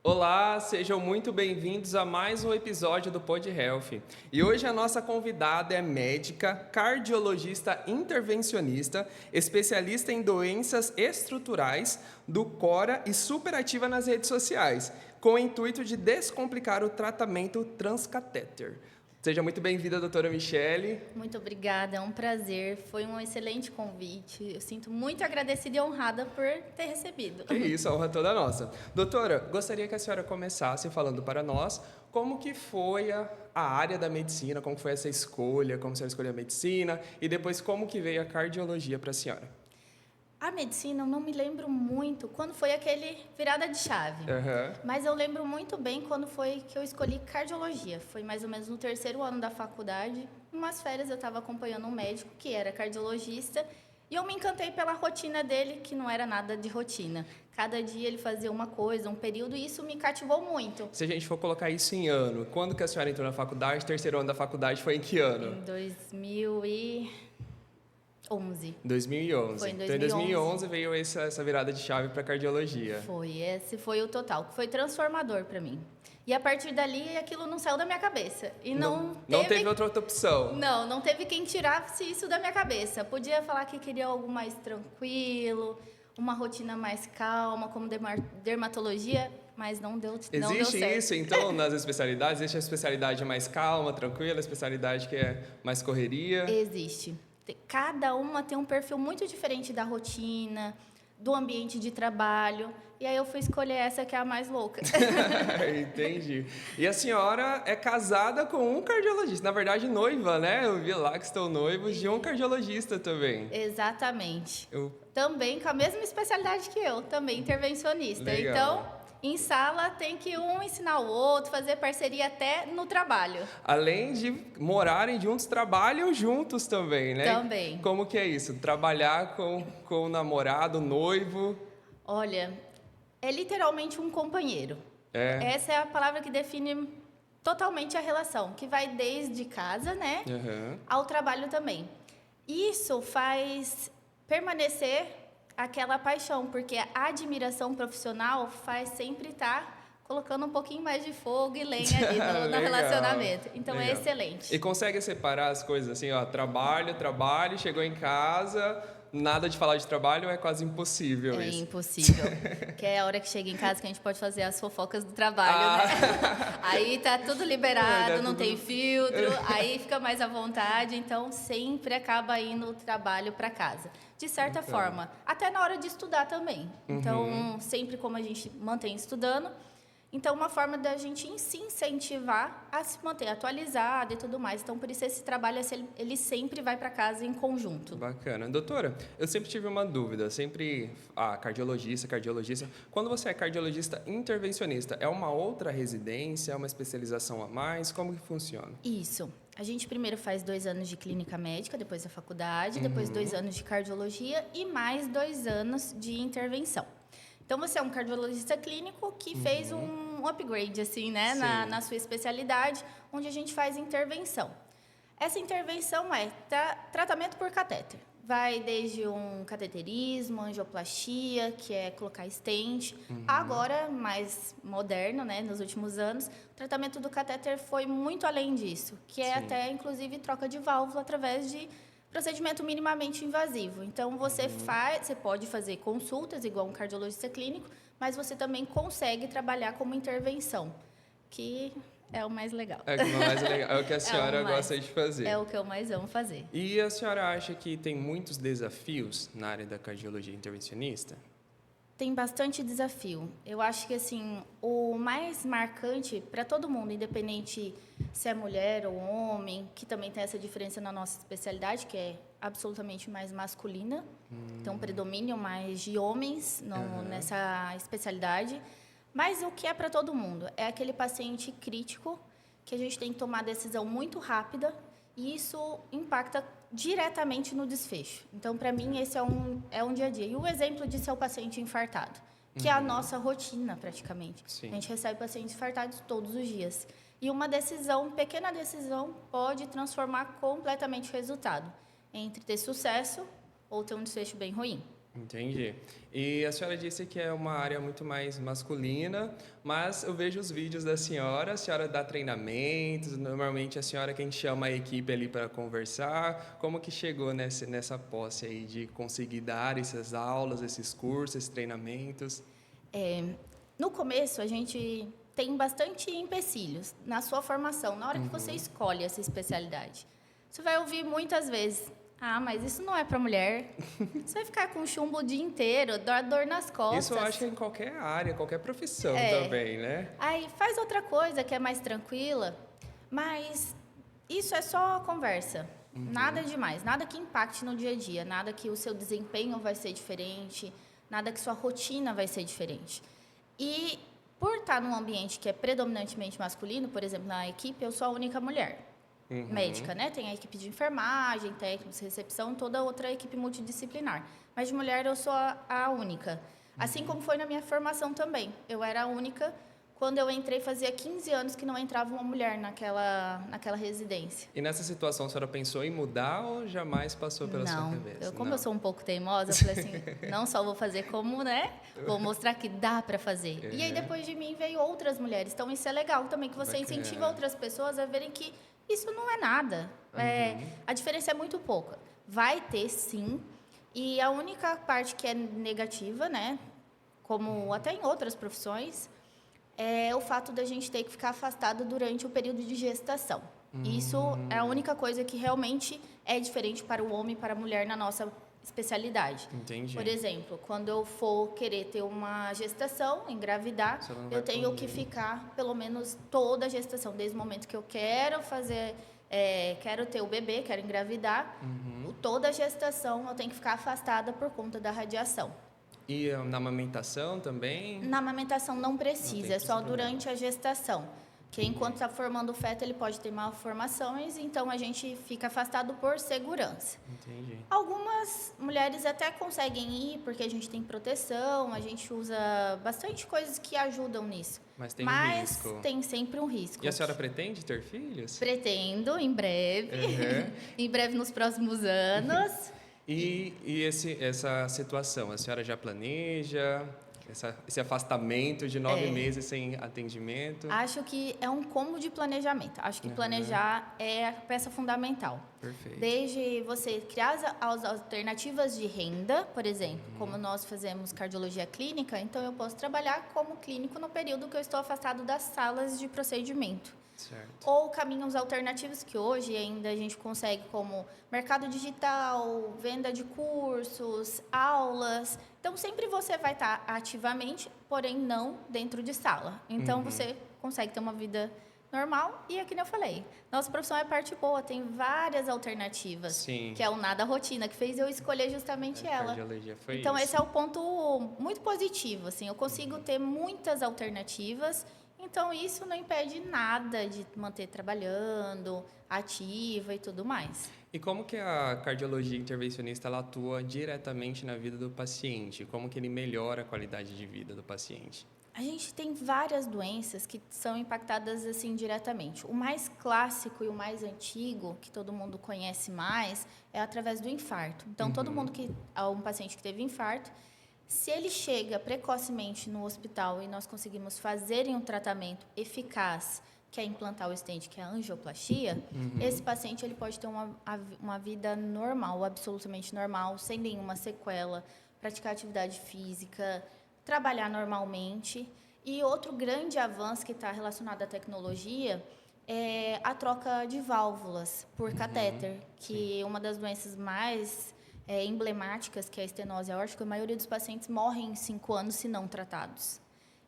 Olá, sejam muito bem-vindos a mais um episódio do Pod Health. E hoje a nossa convidada é médica, cardiologista intervencionista, especialista em doenças estruturais, do Cora e superativa nas redes sociais, com o intuito de descomplicar o tratamento transcatéter. Seja muito bem-vinda, doutora Michele. Muito obrigada, é um prazer, foi um excelente convite. Eu sinto muito agradecida e honrada por ter recebido. Que isso, a honra é toda nossa. Doutora, gostaria que a senhora começasse falando para nós como que foi a área da medicina, como foi essa escolha, como a senhora escolheu a medicina e depois como que veio a cardiologia para a senhora. A medicina, eu não me lembro muito quando foi aquele virada de chave. Mas eu lembro muito bem quando foi que eu escolhi cardiologia. Foi mais ou menos no terceiro ano da faculdade. Em umas férias eu estava acompanhando um médico que era cardiologista e eu me encantei pela rotina dele, que não era nada de rotina. Cada dia ele fazia uma coisa, um período, e isso me cativou muito. Se a gente for colocar isso em ano, quando que a senhora entrou na faculdade? Terceiro ano da faculdade foi em que ano? Em 2011. 2011. Foi em 2011. Então, em 2011 veio essa virada de chave para cardiologia. Esse foi o total, que foi transformador para mim. E a partir dali, aquilo não saiu da minha cabeça. E não teve outra opção. Não teve quem tirasse isso da minha cabeça. Podia falar que queria algo mais tranquilo, uma rotina mais calma, como dermatologia, mas não deu certo. Existe isso, então, nas especialidades? Existe a especialidade mais calma, tranquila, a especialidade que é mais correria? Existe. Cada uma tem um perfil muito diferente da rotina, do ambiente de trabalho. E aí eu fui escolher essa que é a mais louca. Entendi. E a senhora é casada com um cardiologista. Na verdade, noiva, né? Eu vi lá que estão noivos de um cardiologista também. Exatamente. Também com a mesma especialidade que eu, também intervencionista. Legal. Então, em sala tem que um ensinar o outro, fazer parceria até no trabalho. Além de morarem juntos, trabalham juntos também, né? Também. Como que é isso? Trabalhar com o namorado, noivo? Olha, é literalmente um companheiro. Essa é a palavra que define totalmente a relação, que vai desde casa, né, ao trabalho também. Isso faz permanecer aquela paixão, porque a admiração profissional faz sempre estar colocando um pouquinho mais de fogo e lenha ali no relacionamento. Então, legal. É excelente. E consegue separar as coisas assim, ó, trabalho, chegou em casa, nada de falar de trabalho, é quase impossível isso. É impossível. Que é a hora que chega em casa que a gente pode fazer as fofocas do trabalho, né? Aí tá tudo liberado, não tem filtro, aí fica mais à vontade, então sempre acaba indo o trabalho para casa. De certa forma, até na hora de estudar também. Então, sempre como a gente mantém estudando, então uma forma da gente se incentivar a se manter atualizado e tudo mais. Então, por isso esse trabalho, ele sempre vai para casa em conjunto. Bacana. Doutora, eu sempre tive uma dúvida, cardiologista, quando você é cardiologista intervencionista, é uma outra residência, é uma especialização a mais? Como que funciona? Isso. A gente primeiro faz 2 anos de clínica médica, depois da faculdade, depois 2 anos de cardiologia e mais 2 anos de intervenção. Então, você é um cardiologista clínico que fez um upgrade, assim, né, na sua especialidade, onde a gente faz intervenção. Essa intervenção é tratamento por catéter. Vai desde um cateterismo, angioplastia, que é colocar stent. Agora, mais moderno, né, nos últimos anos, o tratamento do catéter foi muito além disso, que é até, inclusive, troca de válvula através de procedimento minimamente invasivo. Então, você pode fazer consultas, igual um cardiologista clínico, mas você também consegue trabalhar como intervenção, que é o mais legal. É o mais legal, é o que a senhora gosta de fazer. É o que eu mais amo fazer. E a senhora acha que tem muitos desafios na área da cardiologia intervencionista? Tem bastante desafio. Eu acho que assim, o mais marcante para todo mundo, independente se é mulher ou homem, que também tem essa diferença na nossa especialidade, que é absolutamente mais masculina, então predomínio mais de homens nessa especialidade. Mas o que é para todo mundo é aquele paciente crítico que a gente tem que tomar decisão muito rápida e isso impacta diretamente no desfecho. Então, para mim, esse é um dia a dia. E o exemplo disso é o paciente infartado, que é a nossa rotina, praticamente. Sim. A gente recebe pacientes infartados todos os dias. E uma pequena decisão, pode transformar completamente o resultado, entre ter sucesso ou ter um desfecho bem ruim. Entendi. E a senhora disse que é uma área muito mais masculina, mas eu vejo os vídeos da senhora, a senhora dá treinamentos, normalmente a senhora quem chama a equipe ali para conversar. Como que chegou nessa posse aí de conseguir dar essas aulas, esses cursos, esses treinamentos? No começo, a gente tem bastante empecilhos na sua formação, na hora que você escolhe essa especialidade. Você vai ouvir muitas vezes: ah, mas isso não é para mulher. Você vai ficar com chumbo o dia inteiro, dor nas costas. Isso eu acho que é em qualquer área, qualquer profissão também, né? Aí faz outra coisa que é mais tranquila, mas isso é só conversa. Nada demais, nada que impacte no dia a dia, nada que o seu desempenho vai ser diferente, nada que sua rotina vai ser diferente. E por estar num ambiente que é predominantemente masculino, por exemplo, na equipe, eu sou a única mulher. Médica, né? Tem a equipe de enfermagem, técnicos, recepção, toda outra equipe multidisciplinar. Mas de mulher eu sou a única. Assim como foi na minha formação também. Eu era a única. Quando eu entrei, fazia 15 anos que não entrava uma mulher naquela residência. E nessa situação, a senhora pensou em mudar ou jamais passou pela sua cabeça? Como eu sou um pouco teimosa, eu falei assim, não só vou fazer como, né? Vou mostrar que dá para fazer. E aí, depois de mim, veio outras mulheres. Então, isso é legal também, que você incentiva outras pessoas a verem que isso não é nada. A diferença é muito pouca. Vai ter, sim. E a única parte que é negativa, né? Como até em outras profissões, é o fato da gente ter que ficar afastada durante o período de gestação. Isso é a única coisa que realmente é diferente para o homem e para a mulher na nossa especialidade. Entendi. Por exemplo, quando eu for querer ter uma gestação, engravidar, eu tenho que ficar pelo menos toda a gestação, desde o momento que eu quero fazer, quero ter o bebê, quero engravidar, toda a gestação eu tenho que ficar afastada por conta da radiação. E na amamentação também? Na amamentação não precisa, é só durante a gestação. Que enquanto está formando o feto, ele pode ter malformações, então a gente fica afastado por segurança. Entendi. Algumas mulheres até conseguem ir, porque a gente tem proteção, a gente usa bastante coisas que ajudam nisso. Mas tem um risco. Tem sempre um risco. E a senhora pretende ter filhos? Pretendo, em breve. Em breve, nos próximos anos. E essa situação, a senhora já planeja esse afastamento de 9 meses sem atendimento? Acho que é um combo de planejamento. Acho que planejar é a peça fundamental. Perfeito. Desde você criar as alternativas de renda, por exemplo, como nós fazemos cardiologia clínica, então eu posso trabalhar como clínico no período que eu estou afastado das salas de procedimento. Certo. Ou caminhos alternativos que hoje ainda a gente consegue, como mercado digital, venda de cursos, aulas. Então, sempre você vai estar ativamente, porém não dentro de sala. Então, você consegue ter uma vida normal. E é que nem eu falei, nossa profissão é parte boa, tem várias alternativas. Sim. Que é o nada rotina, que fez eu escolher justamente ela. Cardiologia foi Então, isso. esse é o ponto muito positivo. Assim, eu consigo ter muitas alternativas. Então, isso não impede nada de manter trabalhando, ativa e tudo mais. E como que a cardiologia intervencionista ela atua diretamente na vida do paciente? Como que ele melhora a qualidade de vida do paciente? A gente tem várias doenças que são impactadas assim diretamente. O mais clássico e o mais antigo, que todo mundo conhece mais, é através do infarto. Então, todo mundo um paciente que teve infarto, se ele chega precocemente no hospital e nós conseguimos fazer um tratamento eficaz, que é implantar o stent, que é a angioplastia, esse paciente ele pode ter uma vida normal, absolutamente normal, sem nenhuma sequela, praticar atividade física, trabalhar normalmente. E outro grande avanço que está relacionado à tecnologia é a troca de válvulas por catéter, que é uma das doenças mais emblemáticas, que é a estenose aórtica. A maioria dos pacientes morrem em 5 anos se não tratados.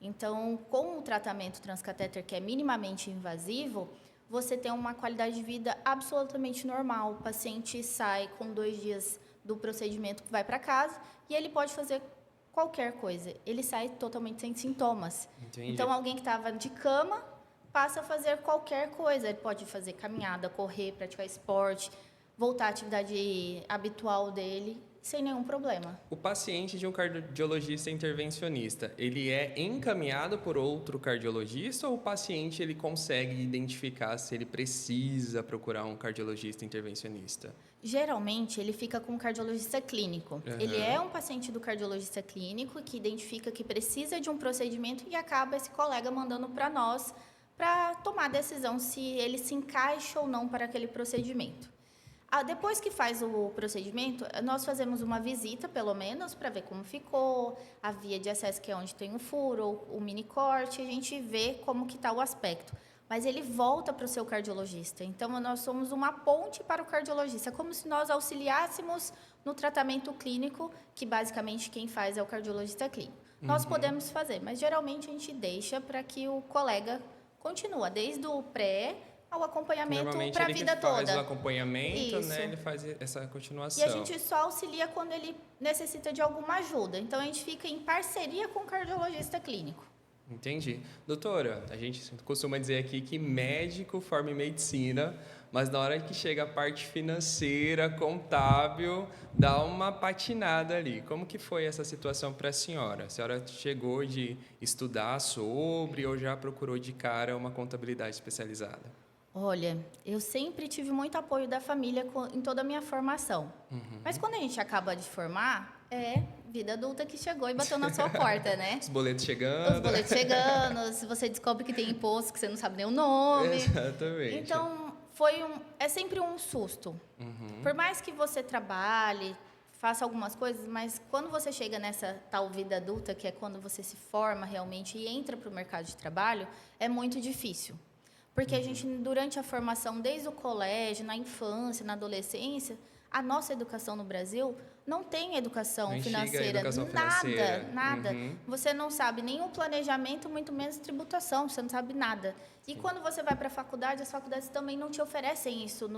Então, com o tratamento transcatéter, que é minimamente invasivo, você tem uma qualidade de vida absolutamente normal. O paciente sai com 2 dias do procedimento, vai para casa, e ele pode fazer qualquer coisa. Ele sai totalmente sem sintomas. Entendi. Então, alguém que estava de cama passa a fazer qualquer coisa. Ele pode fazer caminhada, correr, praticar esporte, voltar à atividade habitual dele, sem nenhum problema. O paciente de um cardiologista intervencionista, ele é encaminhado por outro cardiologista ou o paciente ele consegue identificar se ele precisa procurar um cardiologista intervencionista? Geralmente, ele fica com um cardiologista clínico. Aham. Ele é um paciente do cardiologista clínico que identifica que precisa de um procedimento e acaba esse colega mandando para nós para tomar a decisão se ele se encaixa ou não para aquele procedimento. Depois que faz o procedimento, nós fazemos uma visita, pelo menos, para ver como ficou, a via de acesso, que é onde tem o furo, o mini corte, a gente vê como que está o aspecto. Mas ele volta para o seu cardiologista. Então, nós somos uma ponte para o cardiologista, como se nós auxiliássemos no tratamento clínico, que basicamente quem faz é o cardiologista clínico. Nós podemos fazer, mas geralmente a gente deixa para que o colega continue, desde o pré ao acompanhamento para a vida toda. Ele faz o acompanhamento, Isso. né? Ele faz essa continuação. E a gente só auxilia quando ele necessita de alguma ajuda. Então, a gente fica em parceria com o cardiologista clínico. Entendi. Doutora, a gente costuma dizer aqui que médico forma em medicina, mas na hora que chega a parte financeira, contábil, dá uma patinada ali. Como que foi essa situação para a senhora? A senhora chegou de estudar sobre ou já procurou de cara uma contabilidade especializada? Olha, eu sempre tive muito apoio da família em toda a minha formação. Mas quando a gente acaba de formar, é vida adulta que chegou e bateu na sua porta, né? Os boletos chegando. Os boletos chegando, se você descobre que tem imposto que você não sabe nem o nome. Exatamente. Então, é sempre um susto. Por mais que você trabalhe, faça algumas coisas, mas quando você chega nessa tal vida adulta, que é quando você se forma realmente e entra para o mercado de trabalho, é muito difícil. Porque a gente, durante a formação, desde o colégio, na infância, na adolescência, a nossa educação no Brasil não tem educação Não enxerga a financeira. educação financeira. Nada. Você não sabe nem o planejamento, muito menos tributação, você não sabe nada. E quando você vai para a faculdade, as faculdades também não te oferecem isso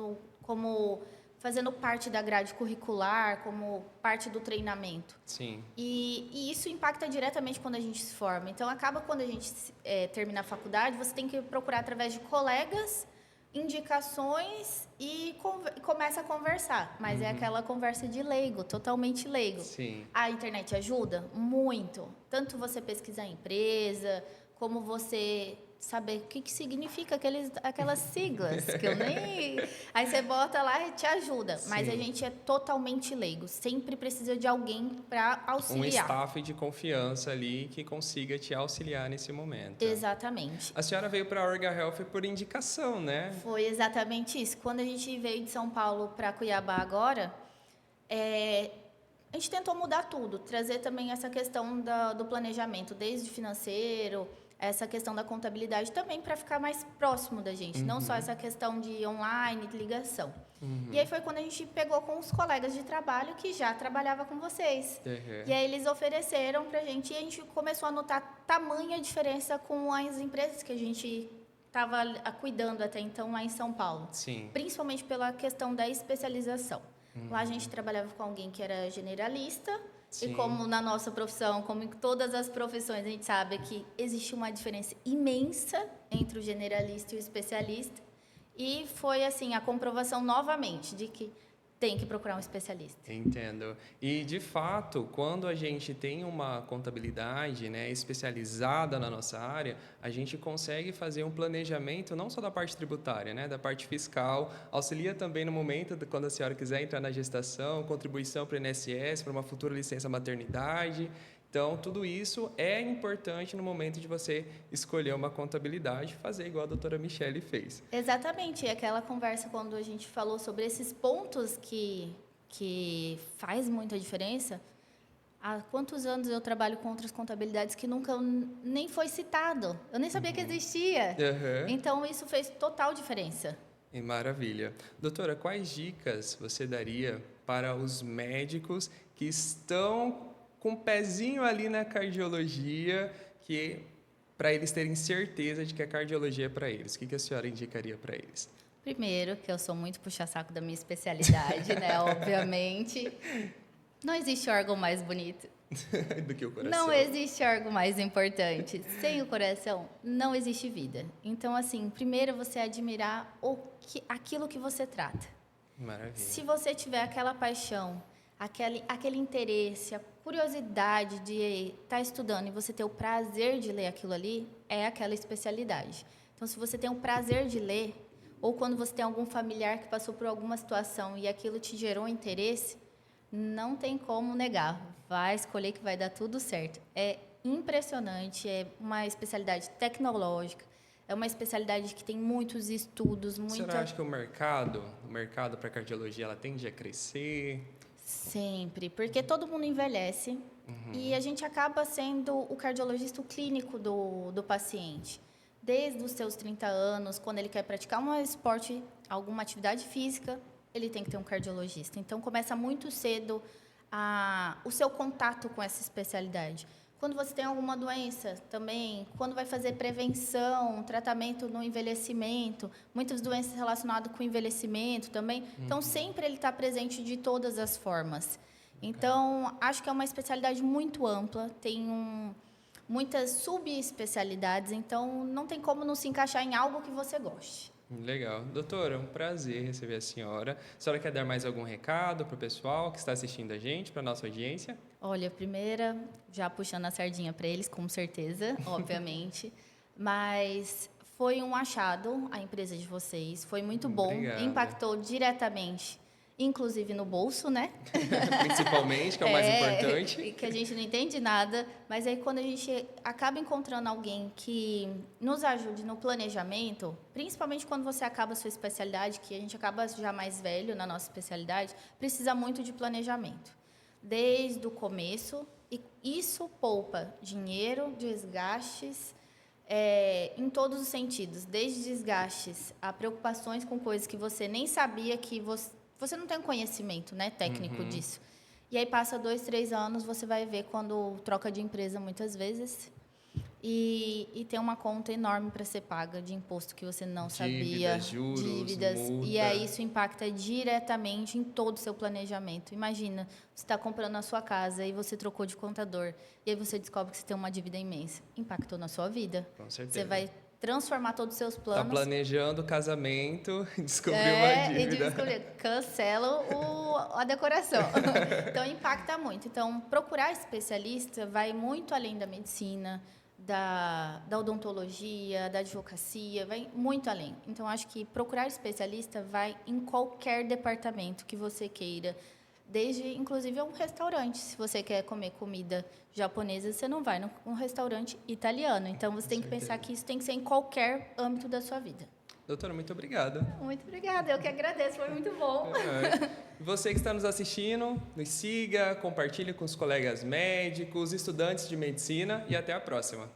como fazendo parte da grade curricular, como parte do treinamento. Sim. E isso impacta diretamente quando a gente se forma. Então, acaba quando a gente termina a faculdade, você tem que procurar através de colegas, indicações e começa a conversar. Mas é aquela conversa de leigo, totalmente leigo. Sim. A internet ajuda muito. Tanto você pesquisar a empresa, como você saber o que significa aquelas siglas, que eu nem... Aí você bota lá e te ajuda. Sim. Mas a gente é totalmente leigo. Sempre precisa de alguém para auxiliar. Um staff de confiança ali que consiga te auxiliar nesse momento. Exatamente. A senhora veio para a Orga Health por indicação, né? Foi exatamente isso. Quando a gente veio de São Paulo para Cuiabá agora, a gente tentou mudar tudo. Trazer também essa questão do planejamento, desde financeiro, essa questão da contabilidade também para ficar mais próximo da gente, não só essa questão de online, de ligação. E aí foi quando a gente pegou com os colegas de trabalho que já trabalhava com vocês. E aí eles ofereceram para a gente e a gente começou a notar tamanha diferença com as empresas que a gente estava cuidando até então lá em São Paulo. Sim. Principalmente pela questão da especialização. Lá a gente trabalhava com alguém que era generalista. Sim. E como na nossa profissão, como em todas as profissões, a gente sabe que existe uma diferença imensa entre o generalista e o especialista. E foi, assim, a comprovação novamente de que tem que procurar um especialista. Entendo. E, de fato, quando a gente tem uma contabilidade, né, especializada na nossa área, a gente consegue fazer um planejamento não só da parte tributária, né, da parte fiscal, auxilia também no momento de quando a senhora quiser entrar na gestação, contribuição para o INSS, para uma futura licença maternidade. Então, tudo isso é importante no momento de você escolher uma contabilidade, fazer igual a doutora Michele fez. Exatamente. E aquela conversa quando a gente falou sobre esses pontos que faz muita diferença, há quantos anos eu trabalho com outras contabilidades que nunca nem foi citado. Eu nem sabia que existia. Então, isso fez total diferença. E maravilha. Doutora, quais dicas você daria para os médicos que estão com um pezinho ali na cardiologia, que para eles terem certeza de que a cardiologia é para eles? O que a senhora indicaria para eles? Primeiro, que eu sou muito puxa-saco da minha especialidade, né? Obviamente. Não existe órgão mais bonito do que o coração. Não existe órgão mais importante. Sem o coração, não existe vida. Então, assim, primeiro você admirar aquilo que você trata. Maravilha. Se você tiver aquela paixão, aquele interesse, a curiosidade de estar estudando e você ter o prazer de ler aquilo ali, é aquela especialidade. Então, se você tem o prazer de ler, ou quando você tem algum familiar que passou por alguma situação e aquilo te gerou interesse, não tem como negar. Vai escolher que vai dar tudo certo. É impressionante, é uma especialidade tecnológica, é uma especialidade que tem muitos estudos, Você acha que o mercado para cardiologia, ela tende a crescer? Sempre, porque todo mundo envelhece e a gente acaba sendo o cardiologista clínico do paciente. Desde os seus 30 anos, quando ele quer praticar um esporte, alguma atividade física, ele tem que ter um cardiologista. Então, começa muito cedo o seu contato com essa especialidade. Quando você tem alguma doença também, quando vai fazer prevenção, tratamento no envelhecimento, muitas doenças relacionadas com envelhecimento também. Então, sempre ele está presente de todas as formas. Então, acho que é uma especialidade muito ampla, tem muitas subespecialidades, então não tem como não se encaixar em algo que você goste. Legal. Doutora, é um prazer receber a senhora. A senhora quer dar mais algum recado para o pessoal que está assistindo a gente, para a nossa audiência? Olha, primeira, já puxando a sardinha para eles, com certeza, obviamente. Mas foi um achado a empresa de vocês, foi muito bom, Obrigado. Impactou diretamente, inclusive no bolso, né? Principalmente, que é o mais importante. Que a gente não entende nada, mas aí quando a gente acaba encontrando alguém que nos ajude no planejamento, principalmente quando você acaba a sua especialidade, que a gente acaba já mais velho na nossa especialidade, precisa muito de planejamento. Desde o começo, e isso poupa dinheiro, desgastes, em todos os sentidos, desde desgastes a preocupações com coisas que você nem sabia que você não tem conhecimento, né, técnico disso. E aí passa 2, 3 anos, você vai ver quando troca de empresa muitas vezes e tem uma conta enorme para ser paga de imposto que você não sabia. Juros, Dívidas. multa. E aí isso impacta diretamente em todo o seu planejamento. Imagina, você está comprando a sua casa e você trocou de contador. E aí você descobre que você tem uma dívida imensa. Impactou na sua vida. Com certeza. Você vai transformar todos os seus planos. Está planejando o casamento, descobriu uma E dívida. cancela a decoração. Então, impacta muito. Então, procurar especialista vai muito além da medicina, da odontologia, da advocacia, vai muito além. Então, acho que procurar especialista vai em qualquer departamento que você queira, desde, inclusive, um restaurante. Se você quer comer comida japonesa, você não vai num restaurante italiano. Então, você tem que pensar que isso tem que ser em qualquer âmbito da sua vida. Doutora, muito obrigado. Muito obrigada, eu que agradeço, foi muito bom. Você que está nos assistindo, nos siga, compartilhe com os colegas médicos, estudantes de medicina e até a próxima.